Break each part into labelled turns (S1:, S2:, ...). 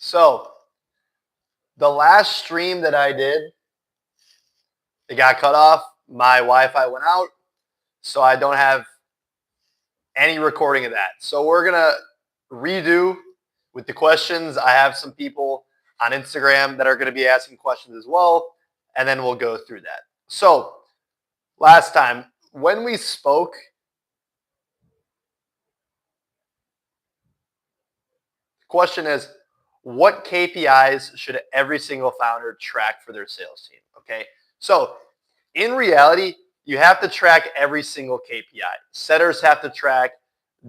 S1: So the last stream that I did, it got cut off. My Wi-Fi went out, so I don't have any recording of that. So we're gonna redo with the questions. I have some people on Instagram that are gonna be asking questions as well, and then we'll go through that. So last time when we spoke, the question is, what KPIs should every single founder track for their sales team? Okay, so in reality, you have to track every single KPI. Setters have to track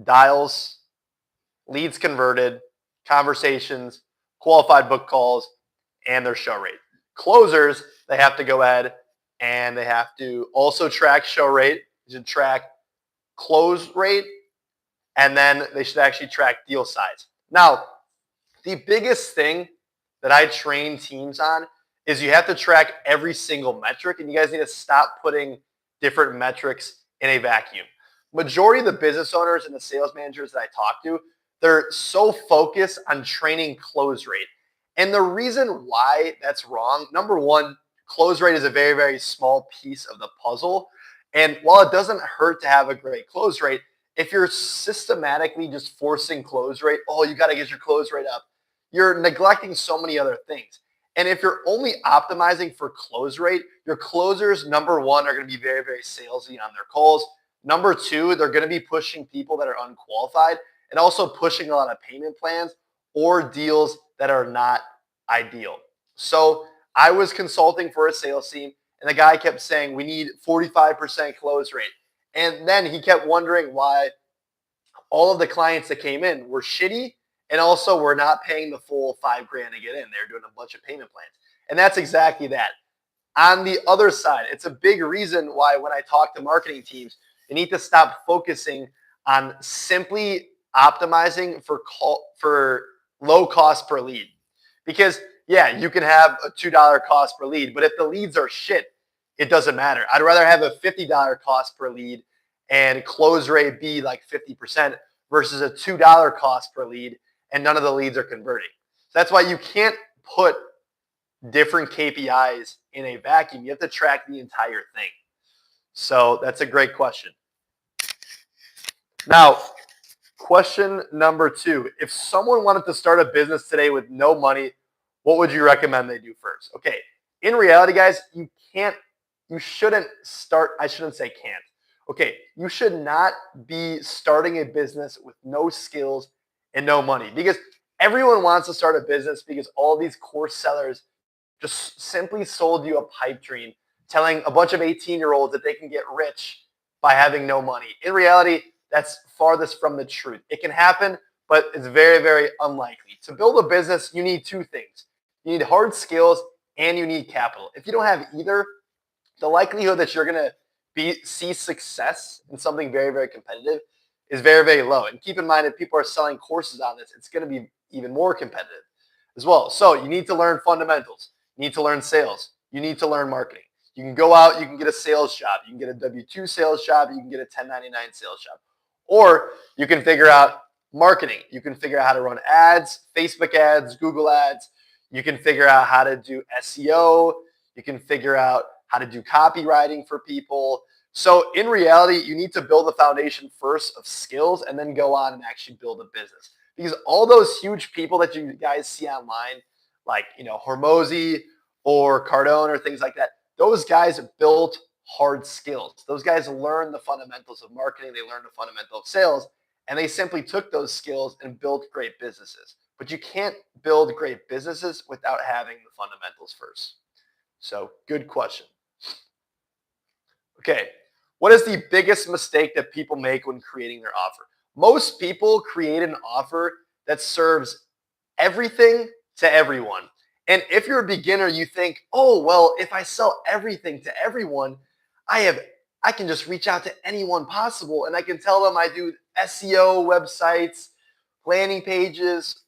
S1: dials, leads converted, conversations, qualified book calls, and their show rate. Closers, they have to go ahead and they have to also track show rate. They should track close rate, and then they should actually track deal size. Now, the biggest thing that I train teams on is you have to track every single metric, and you guys need to stop putting different metrics in a vacuum. Majority of the business owners and the sales managers that I talk to, they're so focused on training close rate. And the reason why that's wrong, number one, close rate is a very, very small piece of the puzzle. And while it doesn't hurt to have a great close rate, if you're systematically just forcing close rate, oh, you got to get your close rate up, you're neglecting so many other things. And if you're only optimizing for close rate, your closers, number one, are going to be very, very salesy on their calls. Number two, they're going to be pushing people that are unqualified and also pushing a lot of payment plans or deals that are not ideal. So I was consulting for a sales team, and the guy kept saying, we need 45% close rate. And then he kept wondering why all of the clients that came in were shitty, and also we're not paying the full $5,000 to get in. They're doing a bunch of payment plans. And that's exactly that. On the other side, it's a big reason why when I talk to marketing teams, they need to stop focusing on simply optimizing for low cost per lead. Because yeah, you can have a $2 cost per lead, but if the leads are shit, it doesn't matter. I'd rather have a $50 cost per lead and close rate be like 50% versus a $2 cost per lead and none of the leads are converting. So that's why you can't put different KPIs in a vacuum. You have to track the entire thing. So that's a great question. Now, question number two. If someone wanted to start a business today with no money, what would you recommend they do first? Okay, in reality, guys, you shouldn't start, I shouldn't say can't. Okay, you should not be starting a business with no skills and no money, because everyone wants to start a business because all these course sellers just simply sold you a pipe dream, telling a bunch of 18-year-olds that they can get rich by having no money. In reality, that's farthest from the truth. It can happen, but it's very, very unlikely. To build a business, you need two things. You need hard skills and you need capital. If you don't have either, the likelihood that you're going to see success in something very, very competitive is very, very low. And keep in mind, if people are selling courses on this, it's going to be even more competitive as well. So you need to learn fundamentals. You need to learn sales. You need to learn marketing. You can go out, you can get a sales job. You can get a W-2 sales job. You can get a 1099 sales job. Or you can figure out marketing. You can figure out how to run ads, Facebook ads, Google ads. You can figure out how to do SEO. You can figure out how to do copywriting for people. So in reality, you need to build a foundation first of skills and then go on and actually build a business. Because all those huge people that you guys see online, like, Hormozi or Cardone or things like that, those guys built hard skills. Those guys learned the fundamentals of marketing. They learned the fundamental of sales, and they simply took those skills and built great businesses. But you can't build great businesses without having the fundamentals first. So good question. Okay, what is the biggest mistake that people make when creating their offer? Most people create an offer that serves everything to everyone. And if you're a beginner, you think, oh, well, if I sell everything to everyone, I can just reach out to anyone possible and I can tell them I do SEO, websites, landing pages,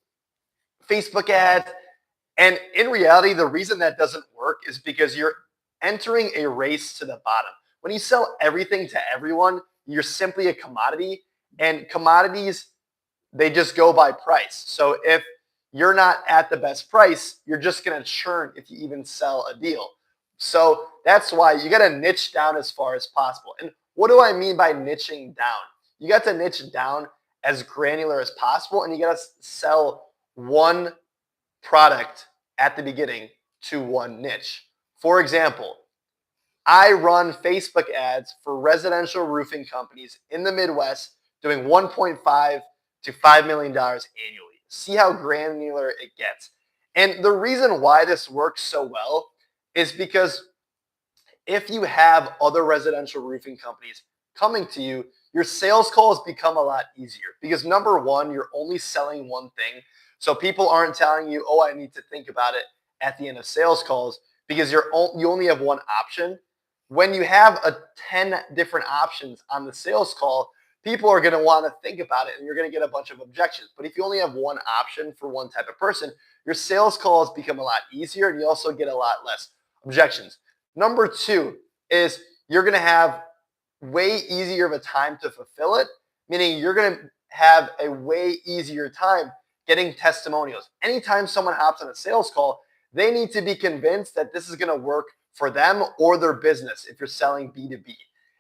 S1: Facebook ads. And in reality, the reason that doesn't work is because you're entering a race to the bottom. When you sell everything to everyone, you're simply a commodity, and commodities, they just go by price. So if you're not at the best price. You're just going to churn if you even sell a deal. So that's why you got to niche down as far as possible. And what do I mean by niching down? You got to niche down as granular as possible, and you got to sell one product at the beginning to one niche. For example, I run Facebook ads for residential roofing companies in the Midwest doing $1.5 to $5 million annually. See how granular it gets. And the reason why this works so well is because if you have other residential roofing companies coming to you, your sales calls become a lot easier because number one, you're only selling one thing. So people aren't telling you, oh, I need to think about it at the end of sales calls because you only have one option. When you have 10 different options on the sales call, people are going to want to think about it and you're going to get a bunch of objections. But if you only have one option for one type of person, your sales calls become a lot easier and you also get a lot less objections. Number two is you're going to have way easier of a time to fulfill it, meaning you're going to have a way easier time getting testimonials. Anytime someone hops on a sales call, they need to be convinced that this is going to work for them or their business if you're selling B2B.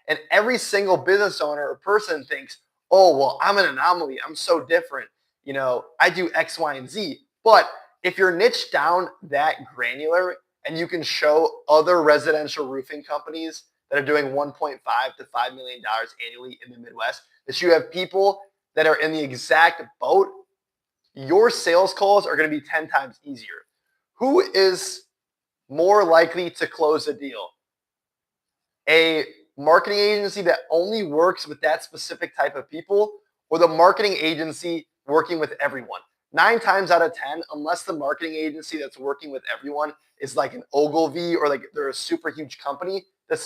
S1: And every single business owner or person thinks, oh, well, I'm an anomaly. I'm so different. I do X, Y, and Z. But if you're niche down that granular and you can show other residential roofing companies that are doing $1.5 to $5 million annually in the Midwest, that you have people that are in the exact boat, your sales calls are going to be 10 times easier. Who is more likely to close a deal? A marketing agency that only works with that specific type of people, or the marketing agency working with everyone? 9 times out of 10, unless the marketing agency that's working with everyone is like an Ogilvy or like they're a super huge company, the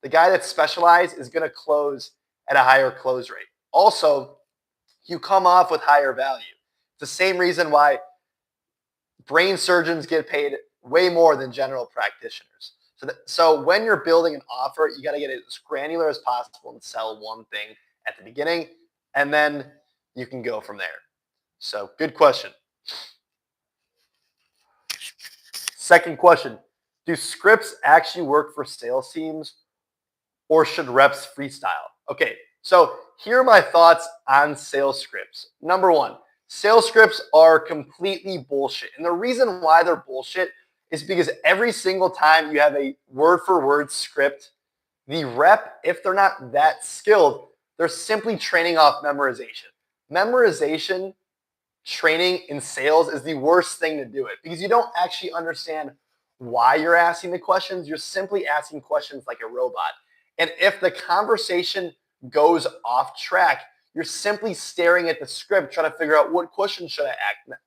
S1: guy that's specialized is going to close at a higher close rate. Also, you come off with higher value. It's the same reason why brain surgeons get paid way more than general practitioners. So when you're building an offer, you got to get it as granular as possible and sell one thing at the beginning, and then you can go from there. So good question. Second question, do scripts actually work for sales teams or should reps freestyle? Okay, so here are my thoughts on sales scripts. Number one, sales scripts are completely bullshit. And the reason why they're bullshit is because every single time you have a word-for-word script, the rep, if they're not that skilled, they're simply training off memorization. Memorization training in sales is the worst thing to do it because you don't actually understand why you're asking the questions. You're simply asking questions like a robot. And if the conversation goes off track, you're simply staring at the script, trying to figure out what question should I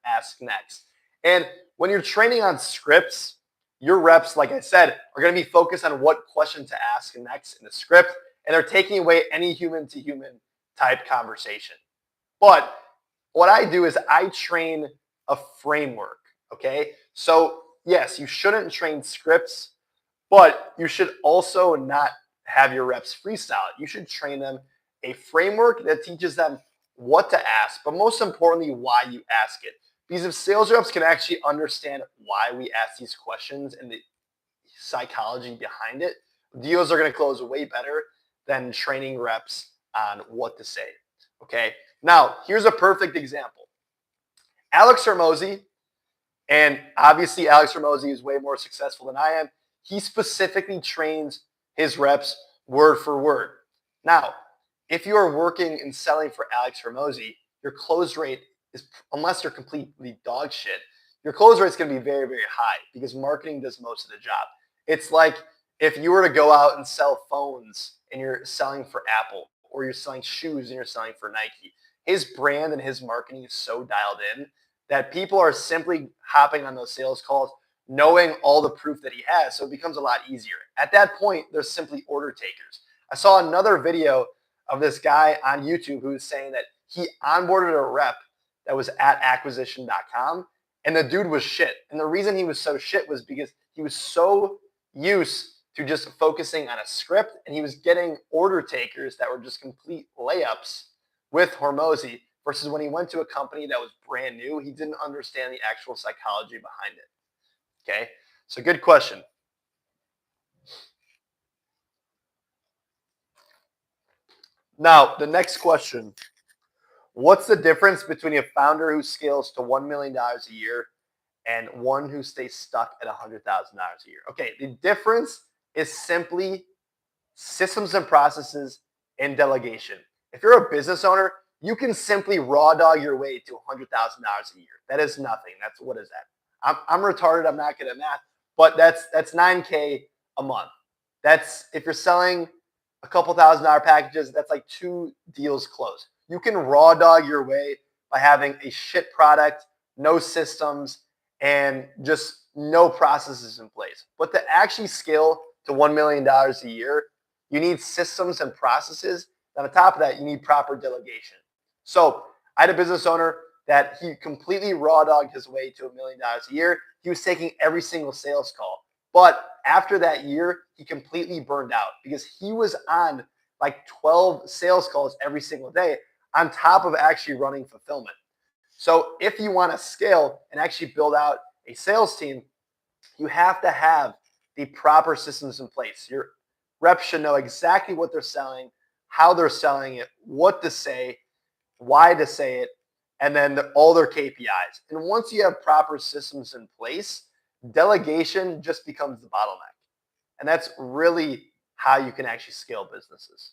S1: ask next. And when you're training on scripts, your reps, like I said, are going to be focused on what question to ask next in the script, and they're taking away any human-to-human type conversation. But what I do is I train a framework, okay? So yes, you shouldn't train scripts, but you should also not have your reps freestyle. You should train them a framework that teaches them what to ask, but most importantly, why you ask it. Because if sales reps can actually understand why we ask these questions and the psychology behind it, deals are going to close way better than training reps on what to say. Okay, now here's a perfect example. Alex Hormozi, and obviously Alex Hormozi is way more successful than I am. He specifically trains his reps word for word. Now, if you are working and selling for Alex Hormozi, your close rate is, unless you're completely dog shit, your close rate is going to be very, very high because marketing does most of the job. It's like if you were to go out and sell phones and you're selling for Apple, or you're selling shoes and you're selling for Nike. His brand and his marketing is so dialed in that people are simply hopping on those sales calls knowing all the proof that he has, so it becomes a lot easier. At that point, they're simply order takers. I saw another video of this guy on YouTube who was saying that he onboarded a rep that was at acquisition.com, and the dude was shit. And the reason he was so shit was because he was so used to just focusing on a script, and he was getting order takers that were just complete layups with Hormozi versus when he went to a company that was brand new, he didn't understand the actual psychology behind it. Okay, so good question. Now, the next question. What's the difference between a founder who scales to $1 million a year and one who stays stuck at $100,000 a year? Okay, the difference is simply systems and processes and delegation. If you're a business owner, you can simply raw dog your way to $100,000 a year. That is nothing. That's what is that? I'm retarded. I'm not good at math, but that's 9K a month. That's if you're selling a couple $1,000 packages, that's like 2 deals closed. You can raw dog your way by having a shit product, no systems, and just no processes in place. But to actually scale to $1 million a year, you need systems and processes. And on top of that, you need proper delegation. So I had a business owner that he completely raw dogged his way to $1 million a year. He was taking every single sales call. But after that year, he completely burned out because he was on like 12 sales calls every single day on top of actually running fulfillment. So if you want to scale and actually build out a sales team, you have to have the proper systems in place. Your reps should know exactly what they're selling, how they're selling it, what to say, why to say it, and then all their KPIs. And once you have proper systems in place, delegation just becomes the bottleneck. And that's really how you can actually scale businesses.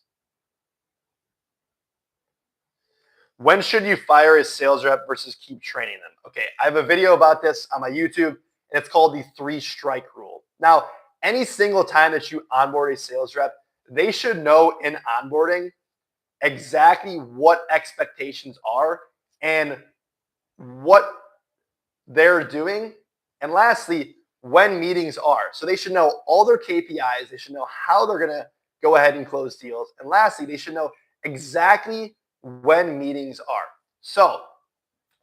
S1: When should you fire a sales rep versus keep training them? Okay, I have a video about this on my YouTube, and it's called the 3-strike rule. Now, any single time that you onboard a sales rep, they should know in onboarding exactly what expectations are and what they're doing. And lastly, when meetings are. So they should know all their KPIs. They should know how they're going to go ahead and close deals. And lastly, they should know exactly when meetings are. So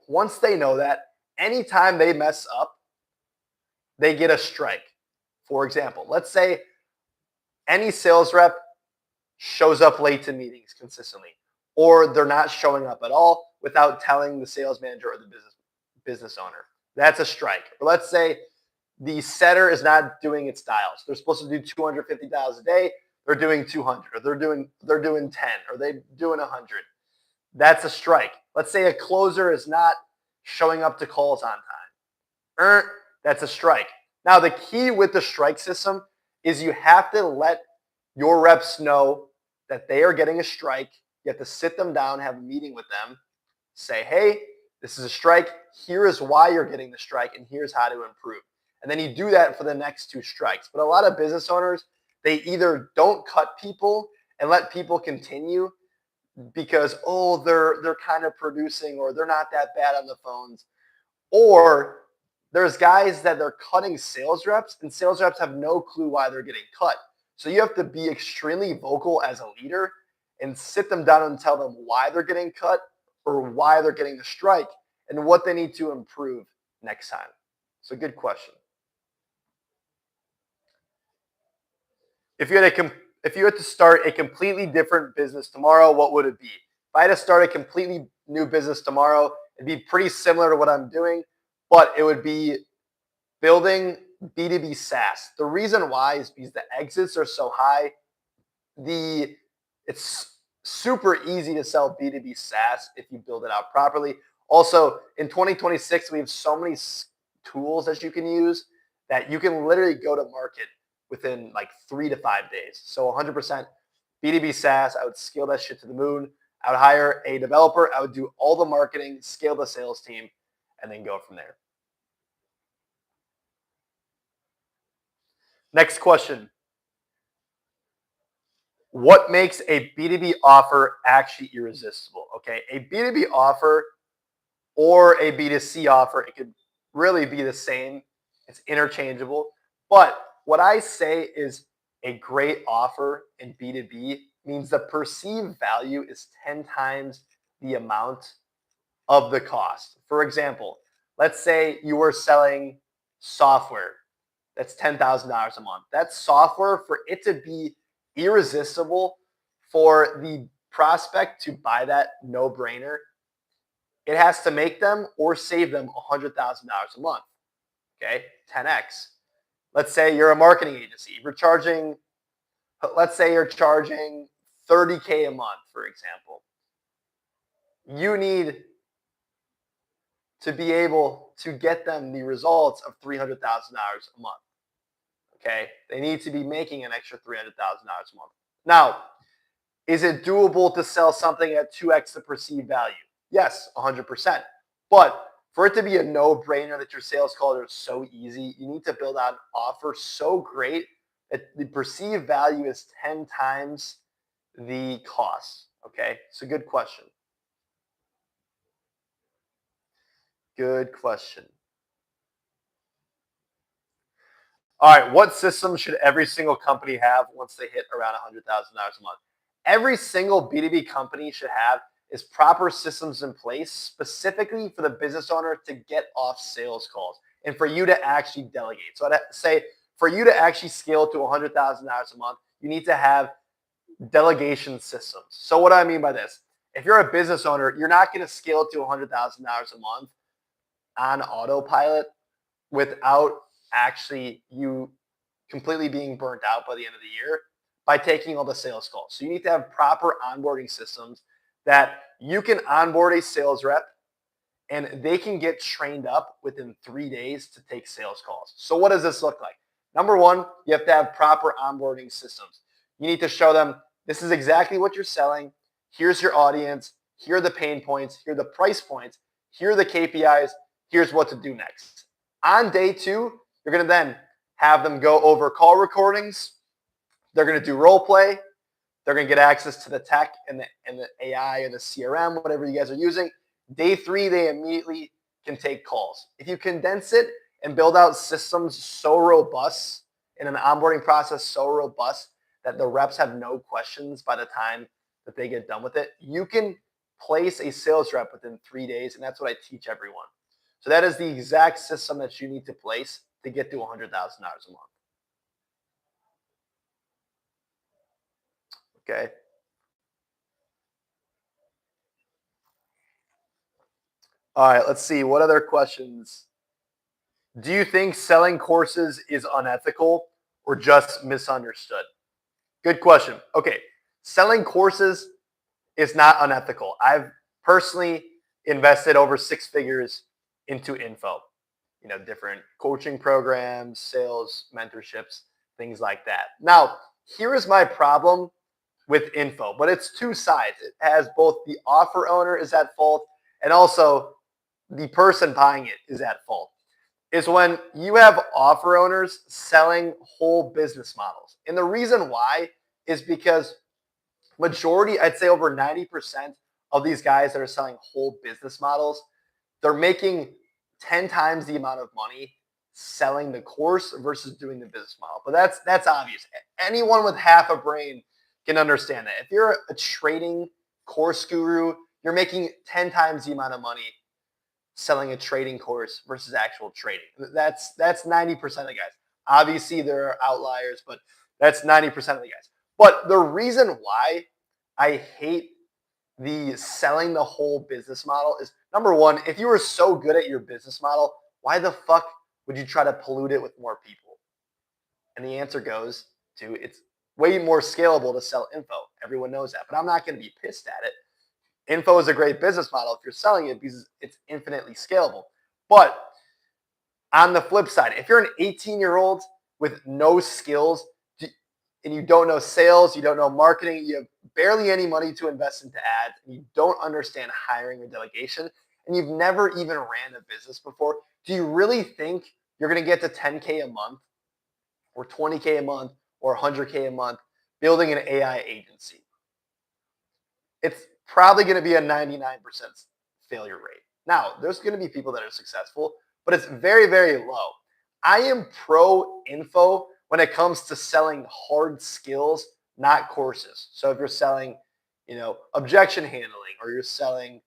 S1: once they know that, anytime they mess up, they get a strike. For example, let's say any sales rep shows up late to meetings consistently, or they're not showing up at all without telling the sales manager or the business owner. That's a strike. Or let's say the setter is not doing its dials. They're supposed to do 250 dials a day. They're doing 200, or they're doing 10, or they're doing 100. That's a strike. Let's say a closer is not showing up to calls on time. That's a strike. Now, the key with the strike system is you have to let your reps know that they are getting a strike. You have to sit them down, have a meeting with them, say, hey, this is a strike. Here is why you're getting the strike, and here's how to improve. And then you do that for the next 2 strikes. But a lot of business owners, they either don't cut people and let people continue because, oh, they're kind of producing, or they're not that bad on the phones. Or there's guys that they're cutting sales reps, and sales reps have no clue why they're getting cut. So you have to be extremely vocal as a leader and sit them down and tell them why they're getting cut or why they're getting the strike and what they need to improve next time. So good question. If you had to start a completely different business tomorrow, what would it be? If I had to start a completely new business tomorrow, it'd be pretty similar to what I'm doing, but it would be building B2B SaaS. The reason why is because the exits are so high. It's super easy to sell B2B SaaS if you build it out properly. Also, in 2026, we have so many tools that you can use that you can literally go to market within like 3 to 5 days. So 100% B2B SaaS, I would scale that shit to the moon. I would hire a developer. I would do all the marketing, scale the sales team, and then go from there. Next question. What makes a B2B offer actually irresistible? Okay, a B2B offer or a B2C offer, it could really be the same. It's interchangeable. But what I say is a great offer in B2B means the perceived value is 10 times the amount of the cost. For example, let's say you were selling software that's $10,000 a month. That software, for it to be irresistible for the prospect to buy that, no brainer, it has to make them or save them $100,000 a month. Okay, 10x. Let's say you're a marketing agency. Let's say you're charging 30K a month, for example. You need to be able to get them the results of $300,000 a month. Okay, they need to be making an extra $300,000 a month. Now, is it doable to sell something at 2x the perceived value? Yes, 100%. But for it to be a no-brainer that your sales calls are so easy, you need to build out an offer so great that the perceived value is 10 times the cost. Okay, so good question. Good question. All right, what system should every single company have once they hit around $100,000 a month? Every single B2B company should have is proper systems in place specifically for the business owner to get off sales calls and for you to actually delegate. So I'd say for you to actually scale to $100,000 a month, you need to have delegation systems. So what do I mean by this? If you're a business owner, you're not going to scale to $100,000 a month on autopilot without actually you completely being burnt out by the end of the year by taking all the sales calls. So you need to have proper onboarding systems that you can onboard a sales rep and they can get trained up within 3 days to take sales calls. So what does this look like? Number one, you have to have proper onboarding systems. You need to show them this is exactly what you're selling. Here's your audience. Here are the pain points. Here are the price points. Here are the KPIs. Here's what to do next. On day 2, you're going to then have them go over call recordings. They're going to do role play. They're going to get access to the tech and the AI and the CRM, whatever you guys are using. Day 3, they immediately can take calls. If you condense it and build out systems so robust and an onboarding process so robust that the reps have no questions by the time that they get done with it, you can place a sales rep within 3 days, and that's what I teach everyone. So that is the exact system that you need to place to get to $100,000 a month. Okay. All right, let's see. What other questions? Do you think selling courses is unethical or just misunderstood? Good question. Okay. Selling courses is not unethical. I've personally invested over 6 figures into info, different coaching programs, sales, mentorships, things like that. Now, here is my problem with info, but it's two sides. It has both the offer owner is at fault and also the person buying it is at fault. Is when you have offer owners selling whole business models. And the reason why is because majority, I'd say over 90% of these guys that are selling whole business models, they're making 10 times the amount of money selling the course versus doing the business model. But that's obvious. Anyone with half a brain can understand that. If you're a trading course guru, you're making 10 times the amount of money selling a trading course versus actual trading. That's 90% of the guys. Obviously, there are outliers, but that's 90% of the guys. But the reason why I hate the selling the whole business model is, number one, if you were so good at your business model, why the fuck would you try to pollute it with more people? And the answer goes to it's way more scalable to sell info. Everyone knows that, but I'm not going to be pissed at it. Info is a great business model if you're selling it because it's infinitely scalable. But on the flip side, if you're an 18-year-old with no skills and you don't know sales, you don't know marketing, you have barely any money to invest into ads, and you don't understand hiring or delegation, and you've never even ran a business before, do you really think you're going to get to 10K a month or 20K a month or 100K a month building an AI agency? It's probably going to be a 99% failure rate. Now, there's going to be people that are successful, but it's very, very low. I am pro info when it comes to selling hard skills, not courses. So if you're selling, objection handling, or you're selling,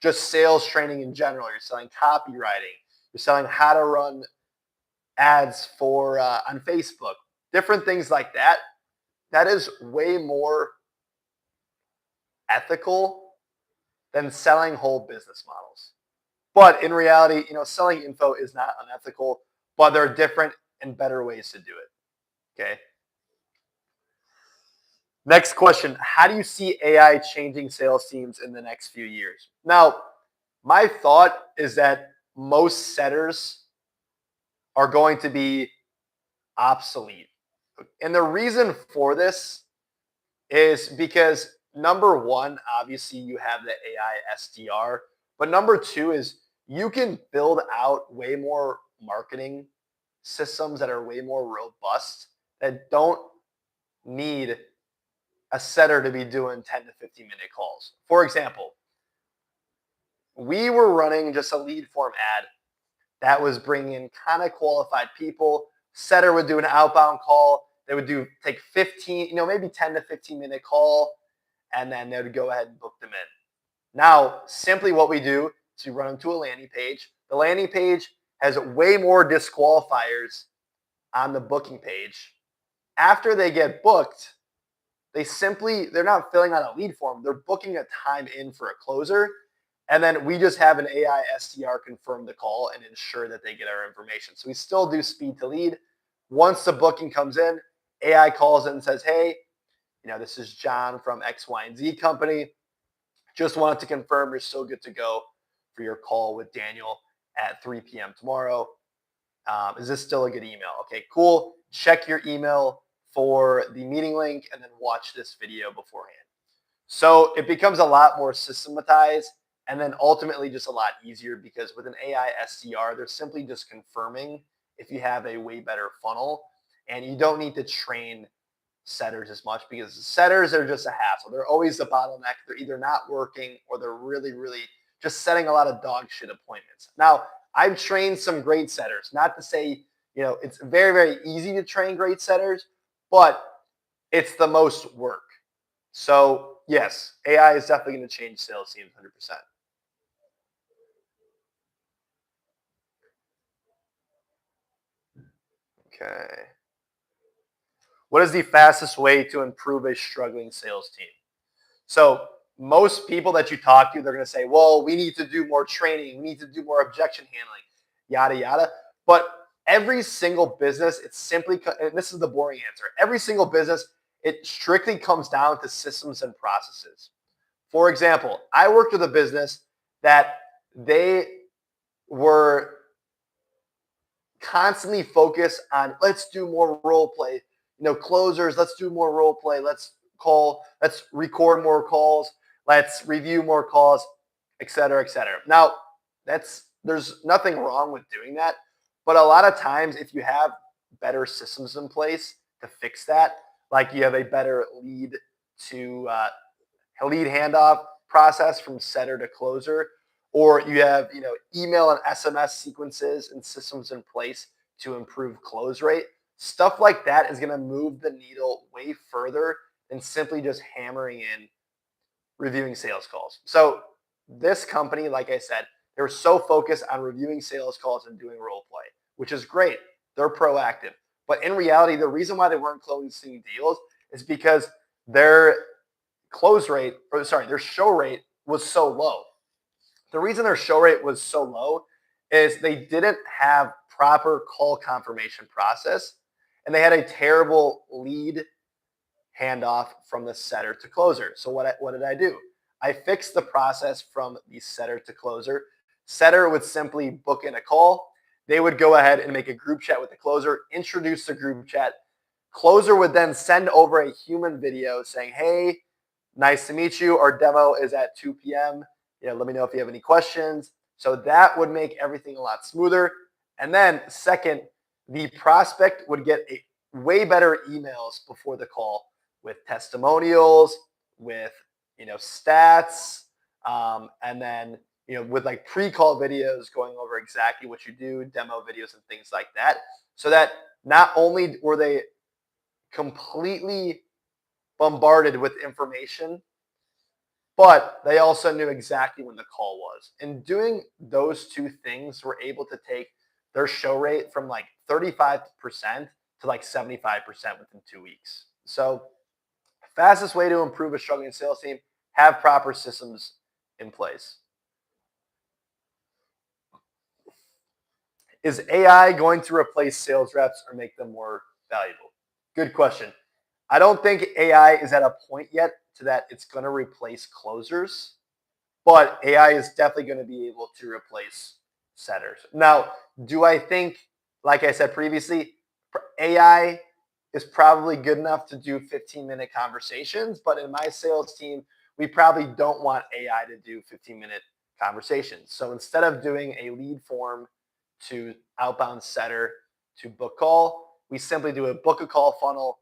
S1: just sales training in general, you're selling copywriting, you're selling how to run ads for on Facebook, different things like that. That is way more ethical than selling whole business models. But in reality, selling info is not unethical, but there are different and better ways to do it. Okay. Next question. How do you see AI changing sales teams in the next few years? Now, my thought is that most setters are going to be obsolete. And the reason for this is because number one, obviously you have the AI SDR, but number two is you can build out way more marketing systems that are way more robust that don't need a setter to be doing 10 to 15-minute calls. For example, we were running just a lead form ad that was bringing in kind of qualified people. Setter would do an outbound call. They would take 15, maybe 10 to 15-minute call, and then they would go ahead and book them in. Now, simply what we do is we run them to a landing page. The landing page has way more disqualifiers on the booking page. After they get booked, they're not filling out a lead form. They're booking a time in for a closer. And then we just have an AI SDR confirm the call and ensure that they get our information. So we still do speed to lead. Once the booking comes in, AI calls in and says, hey, this is John from X, Y, and Z company. Just wanted to confirm you're still good to go for your call with Daniel at 3 p.m. tomorrow. Is this still a good email? Okay, cool. Check your email for the meeting link and then watch this video beforehand. So it becomes a lot more systematized and then ultimately just a lot easier because with an AI SDR, they're simply just confirming if you have a way better funnel and you don't need to train setters as much because setters are just a hassle. They're always the bottleneck. They're either not working or they're really, really just setting a lot of dog shit appointments. Now, I've trained some great setters. Not to say, it's very, very easy to train great setters, but it's the most work. So yes, AI is definitely going to change sales teams 100%. Okay. What is the fastest way to improve a struggling sales team? So most people that you talk to, they're going to say, well, we need to do more training. We need to do more objection handling, yada, yada. But every single business, it's simply, and this is the boring answer, every single business, it strictly comes down to systems and processes. For example, I worked with a business that they were constantly focused on let's do more role play, closers, let's do more role play, let's record more calls, let's review more calls, et cetera, et cetera. Now, there's nothing wrong with doing that, but a lot of times if you have better systems in place to fix that, like you have a better lead handoff process from setter to closer, or you have email and SMS sequences and systems in place to improve close rate. Stuff like that is going to move the needle way further than simply just hammering in reviewing sales calls. So this company, like I said, they were so focused on reviewing sales calls and doing role play, which is great. They're proactive. But in reality, the reason why they weren't closing deals is because their their show rate was so low. The reason their show rate was so low is they didn't have proper call confirmation process and they had a terrible lead handoff from the setter to closer. So what did I do? I fixed the process from the setter to closer. Setter would simply book in a call. They would go ahead and make a group chat with the closer, introduce the group chat. Closer would then send over a human video saying, hey, nice to meet you. Our demo is at 2 p.m. Let me know if you have any questions. So that would make everything a lot smoother. And then second, the prospect would get way better emails before the call with testimonials, with stats, and then with like pre-call videos going over exactly what you do, demo videos and things like that. So that not only were they completely bombarded with information, but they also knew exactly when the call was. And doing those two things were able to take their show rate from like 35% to like 75% within 2 weeks. So fastest way to improve a struggling sales team, have proper systems in place. Is AI going to replace sales reps or make them more valuable? Good question. I don't think AI is at a point yet to that it's going to replace closers, but AI is definitely going to be able to replace setters. Now, do I think, like I said previously, AI is probably good enough to do 15-minute conversations, but in my sales team, we probably don't want AI to do 15-minute conversations. So instead of doing a lead form to outbound setter to book call, we simply do a book a call funnel.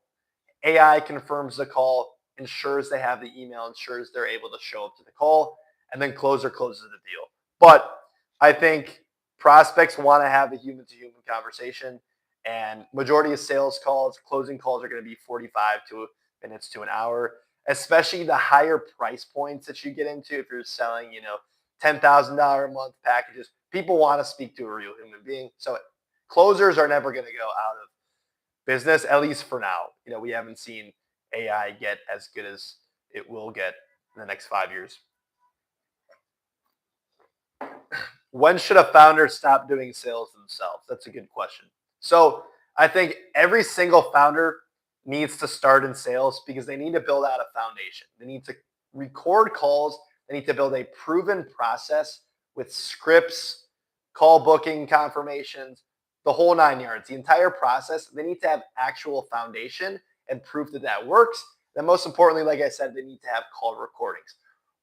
S1: AI confirms the call, ensures they have the email, ensures they're able to show up to the call, and then closer closes the deal. But I think prospects want to have a human to human conversation, and majority of sales calls, closing calls are going to be 45 minutes to an hour, especially the higher price points that you get into. If you're selling, $10,000 a month packages, people want to speak to a real human being. So closers are never going to go out of business, at least for now. We haven't seen AI get as good as it will get in the next 5 years. When should a founder stop doing sales themselves? That's a good question. So I think every single founder needs to start in sales because they need to build out a foundation. They need to record calls. They need to build a proven process with scripts, call booking confirmations, the whole 9 yards, the entire process. They need to have actual foundation and proof that that works. Then most importantly, like I said, they need to have call recordings.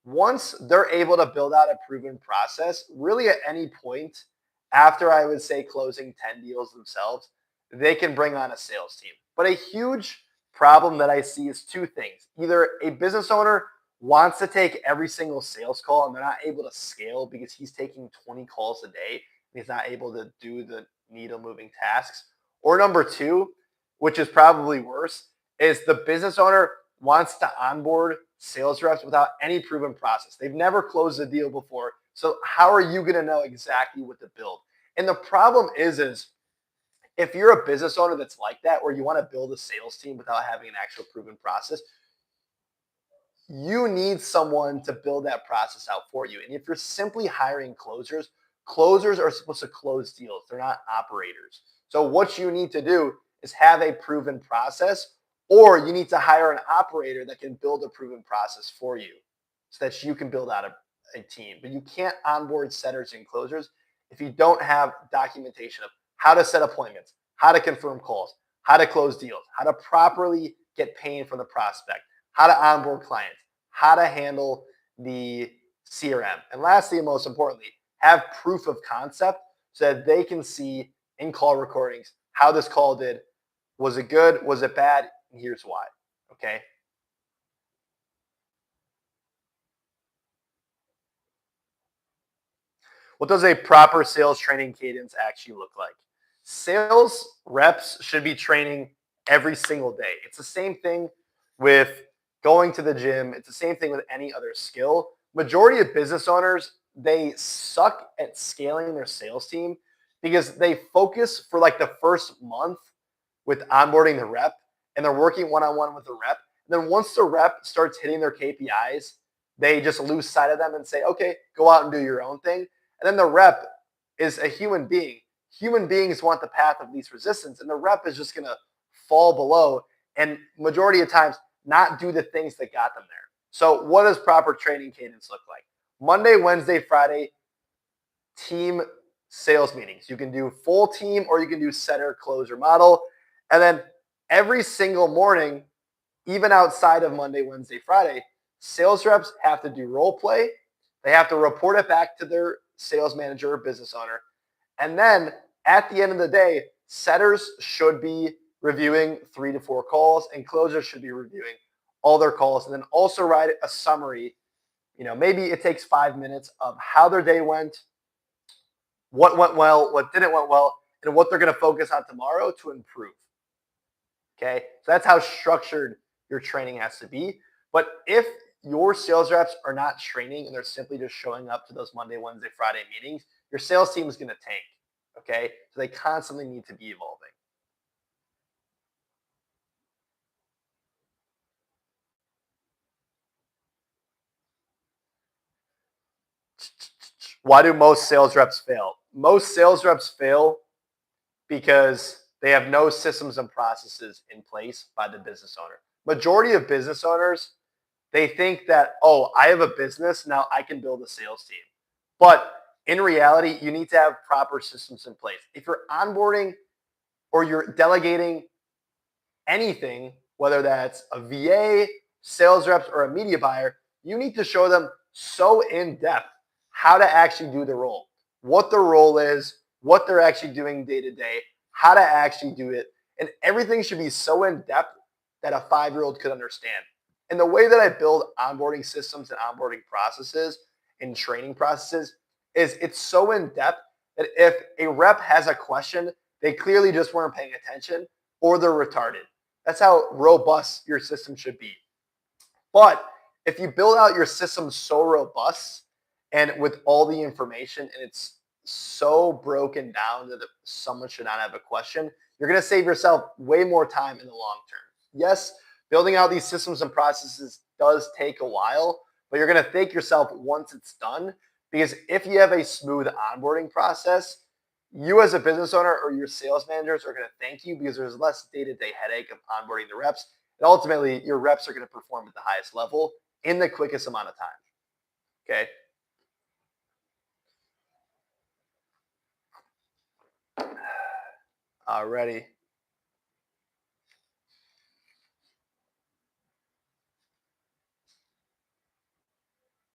S1: Once they're able to build out a proven process, really at any point after, I would say, closing 10 deals themselves, they can bring on a sales team. But a huge problem that I see is two things. Either a business owner wants to take every single sales call and they're not able to scale because he's taking 20 calls a day and he's not able to do the needle moving tasks. Or number two, which is probably worse, is the business owner wants to onboard sales reps without any proven process. They've never closed a deal before. So how are you going to know exactly what to build? And the problem is if you're a business owner that's like that, where you want to build a sales team without having an actual proven process, you need someone to build that process out for you. And if you're simply hiring closers, closers are supposed to close deals. They're not operators. So what you need to do is have a proven process, or you need to hire an operator that can build a proven process for you so that you can build out a team. But you can't onboard setters and closers if you don't have documentation of how to set appointments, how to confirm calls, how to close deals, how to properly get paid from the prospect, how to onboard clients, how to handle the CRM. And lastly, and most importantly, have proof of concept so that they can see in call recordings how this call did. Was it good? Was it bad? And here's why. Okay. What does a proper sales training cadence actually look like? Sales reps should be training every single day. It's the same thing with going to the gym. It's the same thing with any other skill. Majority of business owners, they suck at scaling their sales team because they focus for like the first month with onboarding the rep and they're working one-on-one with the rep. And then once the rep starts hitting their KPIs, they just lose sight of them and say, okay, go out and do your own thing. And then the rep is a human being. Human beings want the path of least resistance, and the rep is just going to fall below and majority of times not do the things that got them there. So what does proper training cadence look like? Monday, Wednesday, Friday, team sales meetings. You can do full team or you can do setter, closer model. And then every single morning, even outside of Monday, Wednesday, Friday, sales reps have to do role play. They have to report it back to their sales manager or business owner. And then at the end of the day, setters should be reviewing 3 to 4 calls and closers should be reviewing all their calls, and then also write a summary. Maybe it takes 5 minutes of how their day went, what went well, what didn't went well, and what they're going to focus on tomorrow to improve. Okay, so that's how structured your training has to be. But if your sales reps are not training and they're simply just showing up to those Monday, Wednesday, Friday meetings, your sales team is going to tank. Okay, so they constantly need to be evolving. Why do most sales reps fail? Most sales reps fail because they have no systems and processes in place by the business owner. Majority of business owners, they think that, oh, I have a business, now I can build a sales team. But in reality, you need to have proper systems in place. If you're onboarding or you're delegating anything, whether that's a VA, sales reps, or a media buyer, you need to show them so in depth how to actually do the role, what the role is, what they're actually doing day to day, how to actually do it. And everything should be so in depth that a 5-year-old could understand. And the way that I build onboarding systems and onboarding processes and training processes is it's so in depth that if a rep has a question, they clearly just weren't paying attention or they're retarded. That's how robust your system should be. But if you build out your system so robust and with all the information and it's so broken down that someone should not have a question, you're going to save yourself way more time in the long term. Yes, building out these systems and processes does take a while, but you're going to thank yourself once it's done, because if you have a smooth onboarding process, you as a business owner or your sales managers are going to thank you because there's less day-to-day headache of onboarding the reps. And ultimately, your reps are going to perform at the highest level in the quickest amount of time. Okay. Alrighty.